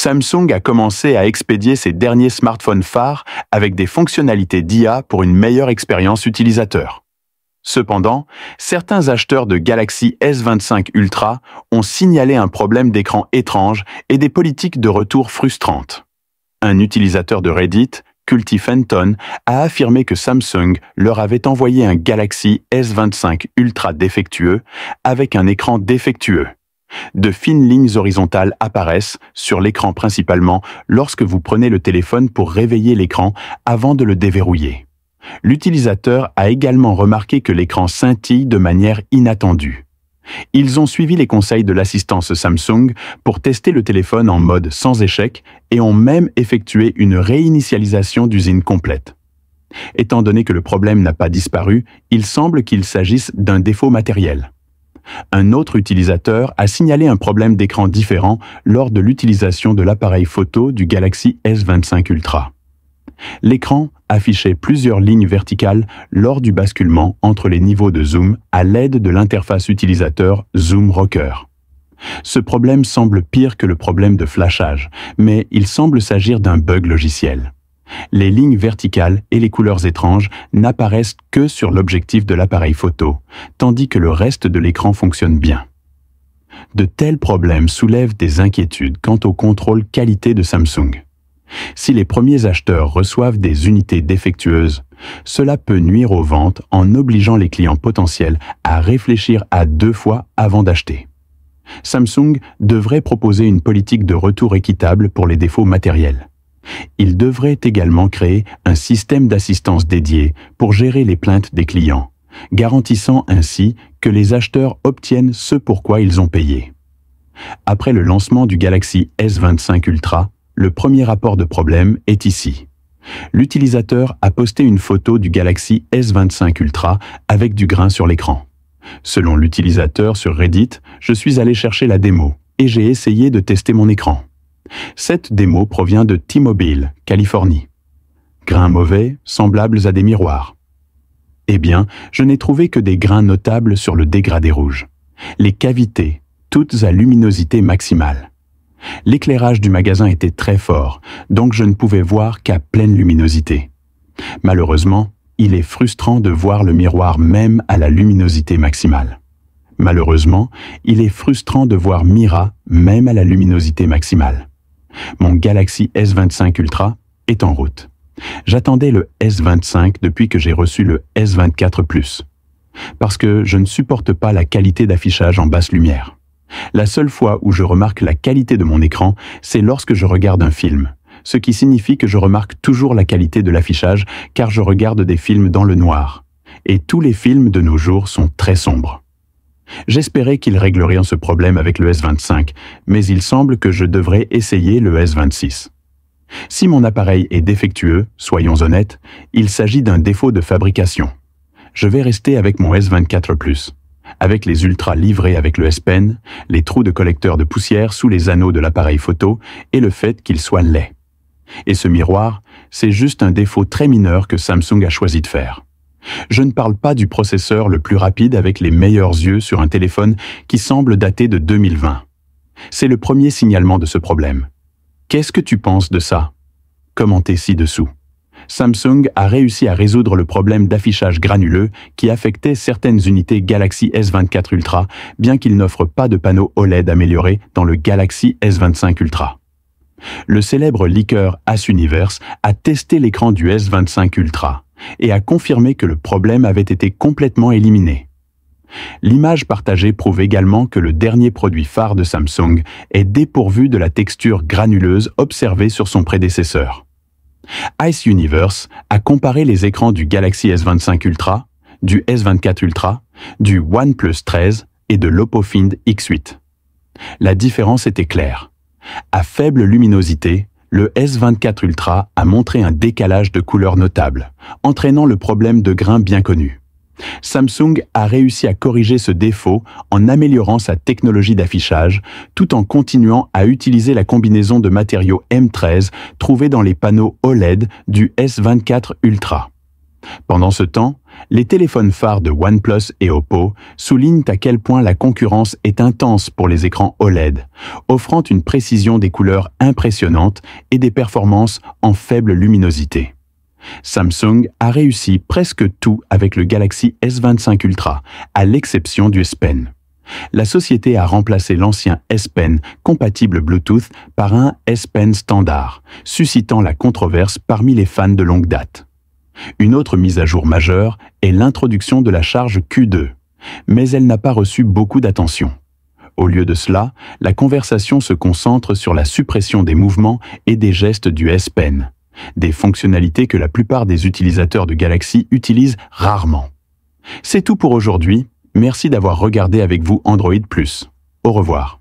Samsung a commencé à expédier ses derniers smartphones phares avec des fonctionnalités d'IA pour une meilleure expérience utilisateur. Cependant, certains acheteurs de Galaxy S25 Ultra ont signalé un problème d'écran étrange et des politiques de retour frustrantes. Un utilisateur de Reddit, Cultifenton, a affirmé que Samsung leur avait envoyé un Galaxy S25 Ultra défectueux avec un écran défectueux. De fines lignes horizontales apparaissent sur l'écran principalement lorsque vous prenez le téléphone pour réveiller l'écran avant de le déverrouiller. L'utilisateur a également remarqué que l'écran scintille de manière inattendue. Ils ont suivi les conseils de l'assistance Samsung pour tester le téléphone en mode sans échec et ont même effectué une réinitialisation d'usine complète. Étant donné que le problème n'a pas disparu, il semble qu'il s'agisse d'un défaut matériel. Un autre utilisateur a signalé un problème d'écran différent lors de l'utilisation de l'appareil photo du Galaxy S25 Ultra. L'écran affichait plusieurs lignes verticales lors du basculement entre les niveaux de zoom à l'aide de l'interface utilisateur Zoom Rocker. Ce problème semble pire que le problème de flashage, mais il semble s'agir d'un bug logiciel. Les lignes verticales et les couleurs étranges n'apparaissent que sur l'objectif de l'appareil photo, tandis que le reste de l'écran fonctionne bien. De tels problèmes soulèvent des inquiétudes quant au contrôle qualité de Samsung. Si les premiers acheteurs reçoivent des unités défectueuses, cela peut nuire aux ventes en obligeant les clients potentiels à réfléchir à 2 fois avant d'acheter. Samsung devrait proposer une politique de retour équitable pour les défauts matériels. Il devrait également créer un système d'assistance dédié pour gérer les plaintes des clients, garantissant ainsi que les acheteurs obtiennent ce pour quoi ils ont payé. Après le lancement du Galaxy S25 Ultra, le premier rapport de problème est ici. L'utilisateur a posté une photo du Galaxy S25 Ultra avec du grain sur l'écran. Selon l'utilisateur sur Reddit, je suis allé chercher la démo et j'ai essayé de tester mon écran. Cette démo provient de T-Mobile, Californie. Grains mauvais, semblables à des miroirs. Eh bien, je n'ai trouvé que des grains notables sur le dégradé rouge. Les cavités, toutes à luminosité maximale. L'éclairage du magasin était très fort, donc je ne pouvais voir qu'à pleine luminosité. Malheureusement, il est frustrant de voir le miroir même à la luminosité maximale. Malheureusement, il est frustrant de voir Mira même à la luminosité maximale. Mon Galaxy S25 Ultra est en route. J'attendais le S25 depuis que j'ai reçu le S24 Plus, parce que je ne supporte pas la qualité d'affichage en basse lumière. La seule fois où je remarque la qualité de mon écran, c'est lorsque je regarde un film, ce qui signifie que je remarque toujours la qualité de l'affichage car je regarde des films dans le noir. Et tous les films de nos jours sont très sombres. J'espérais qu'il réglerait ce problème avec le S25, mais il semble que je devrais essayer le S26. Si mon appareil est défectueux, soyons honnêtes, il s'agit d'un défaut de fabrication. Je vais rester avec mon S24 Plus. Avec les ultras livrés avec le S Pen, les trous de collecteur de poussière sous les anneaux de l'appareil photo et le fait qu'il soit laid. Et ce miroir, c'est juste un défaut très mineur que Samsung a choisi de faire. Je ne parle pas du processeur le plus rapide avec les meilleurs yeux sur un téléphone qui semble dater de 2020. C'est le premier signalement de ce problème. Qu'est-ce que tu penses de ça? Commentez ci-dessous. Samsung a réussi à résoudre le problème d'affichage granuleux qui affectait certaines unités Galaxy S24 Ultra, bien qu'il n'offre pas de panneau OLED amélioré dans le Galaxy S25 Ultra. Le célèbre leaker Asuniverse a testé l'écran du S25 Ultra et a confirmé que le problème avait été complètement éliminé. L'image partagée prouve également que le dernier produit phare de Samsung est dépourvu de la texture granuleuse observée sur son prédécesseur. Ice Universe a comparé les écrans du Galaxy S25 Ultra, du S24 Ultra, du OnePlus 13 et de l'Oppo Find X8. La différence était claire. À faible luminosité, le S24 Ultra a montré un décalage de couleur notable, entraînant le problème de grain bien connu. Samsung a réussi à corriger ce défaut en améliorant sa technologie d'affichage, tout en continuant à utiliser la combinaison de matériaux M13 trouvée dans les panneaux OLED du S24 Ultra. Pendant ce temps, Les téléphones phares de OnePlus et Oppo soulignent à quel point la concurrence est intense pour les écrans OLED, offrant une précision des couleurs impressionnante et des performances en faible luminosité. Samsung a réussi presque tout avec le Galaxy S25 Ultra, à l'exception du S Pen. La société a remplacé l'ancien S Pen compatible Bluetooth par un S Pen standard, suscitant la controverse parmi les fans de longue date. Une autre mise à jour majeure est l'introduction de la charge Q2, mais elle n'a pas reçu beaucoup d'attention. Au lieu de cela, la conversation se concentre sur la suppression des mouvements et des gestes du S Pen, des fonctionnalités que la plupart des utilisateurs de Galaxy utilisent rarement. C'est tout pour aujourd'hui. Merci d'avoir regardé avec vous Android+. Au revoir.